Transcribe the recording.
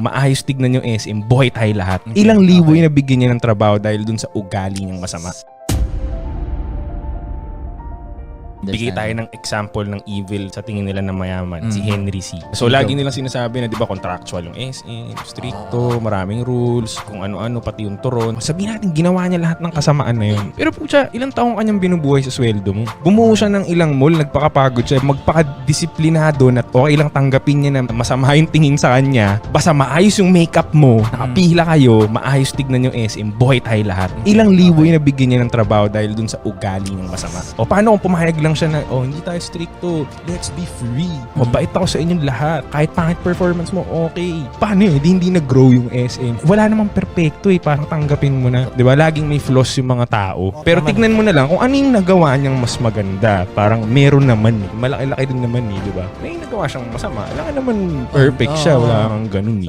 Maayos tignan yung SM, buhay tayo lahat. Ilang libo yung nabigyan niya ng trabaho dahil dun sa ugali niyang masama. Bigay tayo ng example ng evil sa tingin nila na mayaman, si Henry C. So lagi nilang sinasabi na 'di ba contractual yung SM, stricto, maraming rules, kung ano-ano pati yung turon. Sabihin natin ginawa niya lahat ng kasamaan na yun. Pero pucha, ilang taong kanyang binubuhay sa sweldo mo? Bumuo siya ng ilang mall, nagpakapagod siya, magpakadisiplinado na okay lang tanggapin niya na masama yung tingin sa kanya. Basta maayos yung makeup mo, nakapila kayo, maayos tignan yung SM, buhay tayo lahat. Ilang libo yung nabigyan niya ng trabaho dahil dun sa ugali ng masama. O paano kung pumayag lang siya na, oh, hindi tayo stricto, let's be free. Mabait ako sa inyong lahat. Kahit pangit performance mo, okay. Paano yun? Hindi nag-grow yung SM. Wala namang perfecto eh. Parang tanggapin mo na. Di ba? Laging may flaws yung mga tao. Pero tignan mo na lang kung ano yung nagawa niyang mas maganda. Parang meron naman eh. Malaki-laki din naman eh. Di ba? May nagawa siyang masama. Wala ka naman perfect siya. Wala kang ganun eh.